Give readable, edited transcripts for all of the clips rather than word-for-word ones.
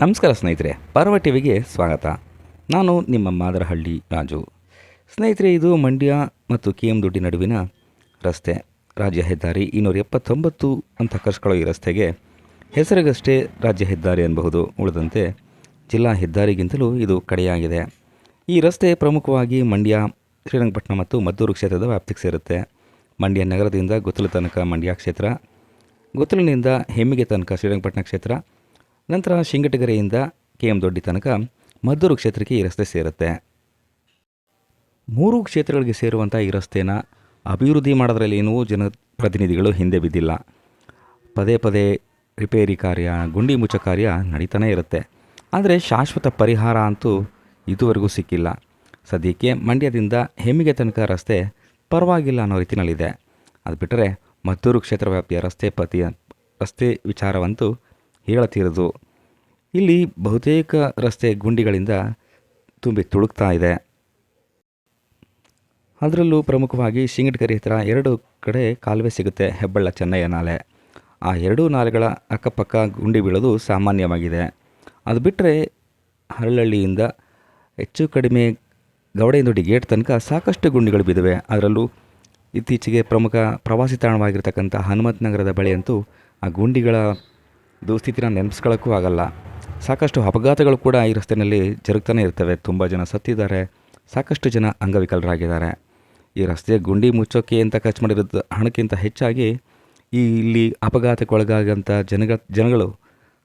ನಮಸ್ಕಾರ ಸ್ನೇಹಿತರೆ, ಪರ್ವ ಟಿವಿಗೆ ಸ್ವಾಗತ. ನಾನು ನಿಮ್ಮ ಮಾದರಹಳ್ಳಿ ರಾಜು. ಸ್ನೇಹಿತರೆ, ಇದು ಮಂಡ್ಯ ಮತ್ತು KM ದೊಡ್ಡಿ ನಡುವಿನ ರಸ್ತೆ. ರಾಜ್ಯ ಹೆದ್ದಾರಿ 279 ಅಂತ ಕರೆಸ್ಕೊಳ್ಳೋ ಈ ರಸ್ತೆಗೆ ಹೆಸರಿಗಷ್ಟೇ ರಾಜ್ಯ ಹೆದ್ದಾರಿ ಅನ್ನಬಹುದು. ಉಳಿದಂತೆ ಜಿಲ್ಲಾ ಹೆದ್ದಾರಿಗಿಂತಲೂ ಇದು ಕಡೆಯಾಗಿದೆ. ಈ ರಸ್ತೆ ಪ್ರಮುಖವಾಗಿ ಮಂಡ್ಯ, ಶ್ರೀರಂಗಪಟ್ಟಣ ಮತ್ತು ಮದ್ದೂರು ಕ್ಷೇತ್ರದ ವ್ಯಾಪ್ತಿಗೆ ಸೇರುತ್ತೆ. ಮಂಡ್ಯ ನಗರದಿಂದ ಗುತ್ತಲು ತನಕ ಮಂಡ್ಯ ಕ್ಷೇತ್ರ, ಗುತ್ತಲಿನಿಂದ ಹೆಮ್ಮಿಗೆ ತನಕ ಶ್ರೀರಂಗಪಟ್ಟಣ ಕ್ಷೇತ್ರ, ನಂತರ ಶಿಂಗಟಗೆರೆಯಿಂದ KM ದೊಡ್ಡಿ ತನಕ ಮದ್ದೂರು ಕ್ಷೇತ್ರಕ್ಕೆ ಈ ರಸ್ತೆ ಸೇರುತ್ತೆ. 3 ಕ್ಷೇತ್ರಗಳಿಗೆ ಸೇರುವಂಥ ಈ ರಸ್ತೆನ ಅಭಿವೃದ್ಧಿ ಮಾಡೋದ್ರಲ್ಲಿ ಏನೂ ಜನಪ್ರತಿನಿಧಿಗಳು ಹಿಂದೆ ಬಿದ್ದಿಲ್ಲ. ಪದೇ ಪದೇ ರಿಪೇರಿ ಕಾರ್ಯ, ಗುಂಡಿ ಮುಚ್ಚ ಕಾರ್ಯ ನಡೀತಾನೆ ಇರುತ್ತೆ. ಆದರೆ ಶಾಶ್ವತ ಪರಿಹಾರ ಅಂತೂ ಇದುವರೆಗೂ ಸಿಕ್ಕಿಲ್ಲ. ಸದ್ಯಕ್ಕೆ ಮಂಡ್ಯದಿಂದ ಹೆಮ್ಮಿಗೆ ತನಕ ರಸ್ತೆ ಪರವಾಗಿಲ್ಲ ಅನ್ನೋ ರೀತಿಯಲ್ಲಿದೆ. ಅದು ಬಿಟ್ಟರೆ ಮದ್ದೂರು ಕ್ಷೇತ್ರ ವ್ಯಾಪ್ತಿಯ ರಸ್ತೆ ವಿಚಾರವಂತೂ ಹೇಳತೀರದು. ಇಲ್ಲಿ ಬಹುತೇಕ ರಸ್ತೆ ಗುಂಡಿಗಳಿಂದ ತುಂಬಿ ತುಳುಕ್ತಾ ಇದೆ. ಅದರಲ್ಲೂ ಪ್ರಮುಖವಾಗಿ ಶಿಂಗಟಗೆರೆ ಹತ್ರ 2 ಕಡೆ ಕಾಲುವೆ ಸಿಗುತ್ತೆ, ಹೆಬ್ಬಳ್ಳ ಚೆನ್ನಯ್ಯ ನಾಲೆ. ಆ 2 ನಾಲೆಗಳ ಅಕ್ಕಪಕ್ಕ ಗುಂಡಿ ಬೀಳೋದು ಸಾಮಾನ್ಯವಾಗಿದೆ. ಅದು ಬಿಟ್ಟರೆ ಹರಳಹಳ್ಳಿಯಿಂದ ಹೆಚ್ಚು ಕಡಿಮೆ ಗೌಡೆಯಂದೊಡ್ಡಿ ಗೇಟ್ ತನಕ ಸಾಕಷ್ಟು ಗುಂಡಿಗಳು ಬಿದ್ದಿವೆ. ಅದರಲ್ಲೂ ಇತ್ತೀಚೆಗೆ ಪ್ರಮುಖ ಪ್ರವಾಸಿ ತಾಣವಾಗಿರ್ತಕ್ಕಂಥ ಹನುಮಂತ ನಗರದ ಬಳಿ ಅಂತೂ ಆ ಗುಂಡಿಗಳ ದುಸ್ಥಿತಿನ ನೆನೆಸ್ಕೊಳ್ಳೋಕ್ಕೂ ಆಗಲ್ಲ. ಸಾಕಷ್ಟು ಅಪಘಾತಗಳು ಕೂಡ ಈ ರಸ್ತೆಯಲ್ಲಿ ಜರುಗ್ತಾನೆ ಇರ್ತವೆ. ತುಂಬ ಜನ ಸತ್ತಿದ್ದಾರೆ, ಸಾಕಷ್ಟು ಜನ ಅಂಗವಿಕಲರಾಗಿದ್ದಾರೆ. ಈ ರಸ್ತೆ ಗುಂಡಿ ಮುಚ್ಚೋಕ್ಕೆ ಅಂತ ಖರ್ಚು ಮಾಡಿರೋದು ಹಣಕ್ಕಿಂತ ಹೆಚ್ಚಾಗಿ ಇಲ್ಲಿ ಅಪಘಾತಕ್ಕೊಳಗಾಗಂಥ ಜನಗಳು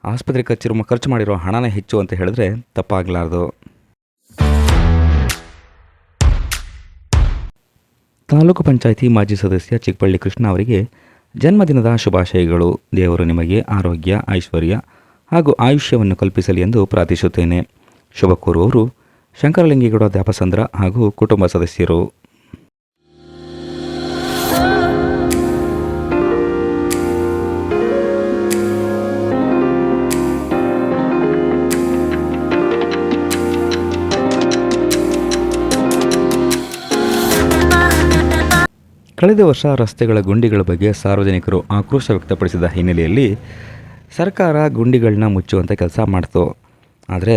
ಆಸ್ಪತ್ರೆಗೆ ಖರ್ಚು ಮಾಡಿರೋ ಹಣನೇ ಹೆಚ್ಚು ಅಂತ ಹೇಳಿದ್ರೆ ತಪ್ಪಾಗಲಾರ್ದು. ತಾಲೂಕು ಪಂಚಾಯಿತಿ ಮಾಜಿ ಸದಸ್ಯ ಚಿಕ್ಕಪಳ್ಳಿ ಕೃಷ್ಣ ಅವರಿಗೆ ಜನ್ಮದಿನದ ಶುಭಾಶಯಗಳು. ದೇವರು ನಿಮಗೆ ಆರೋಗ್ಯ, ಐಶ್ವರ್ಯ ಹಾಗೂ ಆಯುಷ್ಯವನ್ನು ಕಲ್ಪಿಸಲಿ ಎಂದು ಪ್ರಾರ್ಥಿಸುತ್ತೇನೆ. ಶುಭ ಕೋರುವವರು ಶಂಕರಲಿಂಗೇಗೌಡ ದ್ಯಾಪಸಂದ್ರ ಹಾಗೂ ಕುಟುಂಬ ಸದಸ್ಯರು. ಕಳೆದ ವರ್ಷ ರಸ್ತೆಗಳ ಗುಂಡಿಗಳ ಬಗ್ಗೆ ಸಾರ್ವಜನಿಕರು ಆಕ್ರೋಶ ವ್ಯಕ್ತಪಡಿಸಿದ ಹಿನ್ನೆಲೆಯಲ್ಲಿ ಸರ್ಕಾರ ಗುಂಡಿಗಳನ್ನ ಮುಚ್ಚುವಂಥ ಕೆಲಸ ಮಾಡ್ತು. ಆದರೆ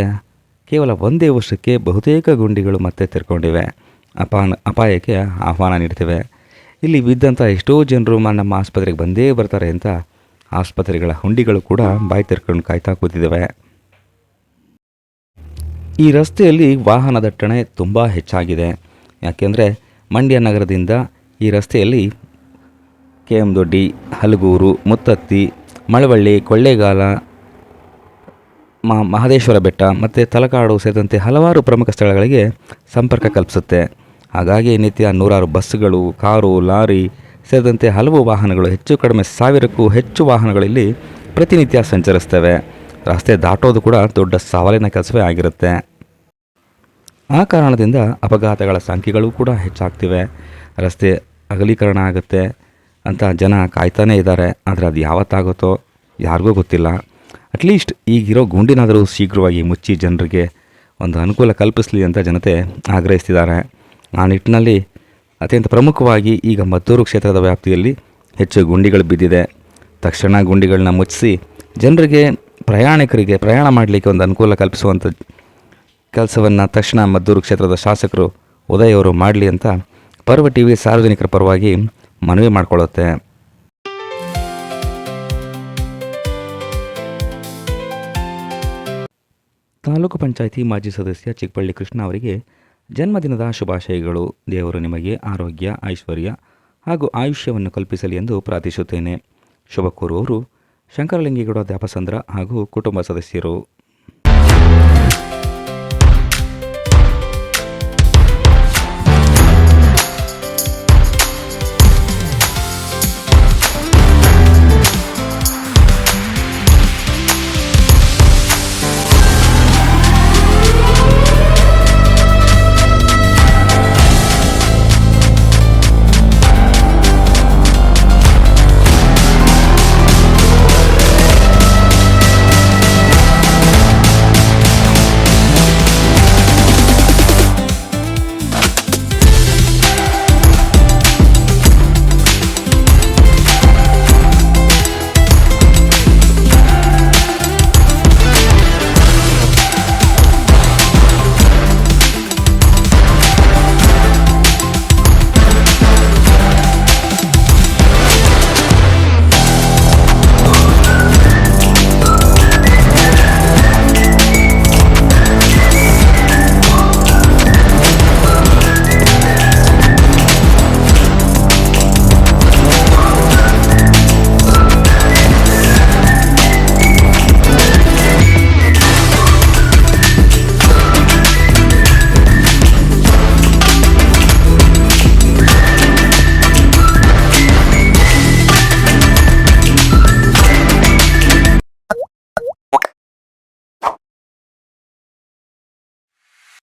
ಕೇವಲ ಒಂದೇ ವರ್ಷಕ್ಕೆ ಬಹುತೇಕ ಗುಂಡಿಗಳು ಮತ್ತೆ ತೆರ್ಕೊಂಡಿವೆ. ಅಪಾಯಕ್ಕೆ ಆಹ್ವಾನ ನೀಡ್ತಿವೆ. ಇಲ್ಲಿ ಬಿದ್ದಂಥ ಎಷ್ಟೋ ಜನರು ನಮ್ಮ ಆಸ್ಪತ್ರೆಗೆ ಬಂದೇ ಬರ್ತಾರೆ ಅಂತ ಆಸ್ಪತ್ರೆಗಳ ಹುಂಡಿಗಳು ಕೂಡ ಬಾಯಿ ತೆರ್ಕೊಂಡು ಕಾಯ್ತಾ ಕೂತಿದ್ದಾವೆ. ಈ ರಸ್ತೆಯಲ್ಲಿ ವಾಹನ ದಟ್ಟಣೆ ತುಂಬ ಹೆಚ್ಚಾಗಿದೆ. ಯಾಕೆಂದರೆ ಮಂಡ್ಯ ನಗರದಿಂದ ಈ ರಸ್ತೆಯಲ್ಲಿ KM ದೊಡ್ಡಿ, ಹಲಗೂರು, ಮುತ್ತತ್ತಿ, ಮಳವಳ್ಳಿ, ಕೊಳ್ಳೇಗಾಲ, ಮಹದೇಶ್ವರ ಬೆಟ್ಟ ಮತ್ತು ತಲಕಾಡು ಸೇರಿದಂತೆ ಹಲವಾರು ಪ್ರಮುಖ ಸ್ಥಳಗಳಿಗೆ ಸಂಪರ್ಕ ಕಲ್ಪಿಸುತ್ತೆ. ಹಾಗಾಗಿ ನಿತ್ಯ ನೂರಾರು ಬಸ್ಸುಗಳು, ಕಾರು, ಲಾರಿ ಸೇರಿದಂತೆ ಹಲವು ವಾಹನಗಳು, ಹೆಚ್ಚು ಕಡಿಮೆ 1000ಕ್ಕೂ ಹೆಚ್ಚು ವಾಹನಗಳಲ್ಲಿ ಪ್ರತಿನಿತ್ಯ ಸಂಚರಿಸ್ತವೆ. ರಸ್ತೆ ದಾಟೋದು ಕೂಡ ದೊಡ್ಡ ಸವಾಲಿನ ಕೆಲಸವೇ ಆಗಿರುತ್ತೆ. ಆ ಕಾರಣದಿಂದ ಅಪಘಾತಗಳ ಸಂಖ್ಯೆಗಳು ಕೂಡ ಹೆಚ್ಚಾಗ್ತಿವೆ. ರಸ್ತೆ ಅಗಲೀಕರಣ ಆಗುತ್ತೆ ಅಂತ ಜನ ಕಾಯ್ತಾನೇ ಇದ್ದಾರೆ. ಆದರೆ ಅದು ಯಾವತ್ತಾಗುತ್ತೋ ಯಾರಿಗೂ ಗೊತ್ತಿಲ್ಲ. ಅಟ್ಲೀಸ್ಟ್ ಈಗಿರೋ ಗುಂಡಿನಾದರೂ ಶೀಘ್ರವಾಗಿ ಮುಚ್ಚಿ ಜನರಿಗೆ ಒಂದು ಅನುಕೂಲ ಕಲ್ಪಿಸಲಿ ಅಂತ ಜನತೆ ಆಗ್ರಹಿಸ್ತಿದ್ದಾರೆ. ಆ ನಿಟ್ಟಿನಲ್ಲಿ ಅತ್ಯಂತ ಪ್ರಮುಖವಾಗಿ ಈಗ ಮದ್ದೂರು ಕ್ಷೇತ್ರದ ವ್ಯಾಪ್ತಿಯಲ್ಲಿ ಹೆಚ್ಚು ಗುಂಡಿಗಳು ಬಿದ್ದಿದೆ. ತಕ್ಷಣ ಗುಂಡಿಗಳನ್ನ ಮುಚ್ಚಿಸಿ ಜನರಿಗೆ, ಪ್ರಯಾಣಿಕರಿಗೆ ಪ್ರಯಾಣ ಮಾಡಲಿಕ್ಕೆ ಒಂದು ಅನುಕೂಲ ಕಲ್ಪಿಸುವಂಥ ಕೆಲಸವನ್ನು ತಕ್ಷಣ ಮದ್ದೂರು ಕ್ಷೇತ್ರದ ಶಾಸಕರು ಉದಯ್ ಅವರು ಮಾಡಲಿ ಅಂತ ಪರ್ವ ಟಿವಿ ಸಾರ್ವಜನಿಕರ ಪರವಾಗಿ ಮನವಿ ಮಾಡಿಕೊಳ್ಳುತ್ತೆ. ತಾಲೂಕು ಪಂಚಾಯಿತಿ ಮಾಜಿ ಸದಸ್ಯ ಚಿಕ್ಕಪಳ್ಳಿ ಕೃಷ್ಣ ಅವರಿಗೆ ಜನ್ಮದಿನದ ಶುಭಾಶಯಗಳು. ದೇವರು ನಿಮಗೆ ಆರೋಗ್ಯ, ಐಶ್ವರ್ಯ ಹಾಗೂ ಆಯುಷ್ಯವನ್ನು ಕಲ್ಪಿಸಲಿ ಎಂದು ಪ್ರಾರ್ಥಿಸುತ್ತೇನೆ. ಶುಭ ಕೋರುವವರು ಶಂಕರಲಿಂಗೇಗೌಡ ದ್ಯಾಪಸಂದ್ರ ಹಾಗೂ ಕುಟುಂಬ ಸದಸ್ಯರು.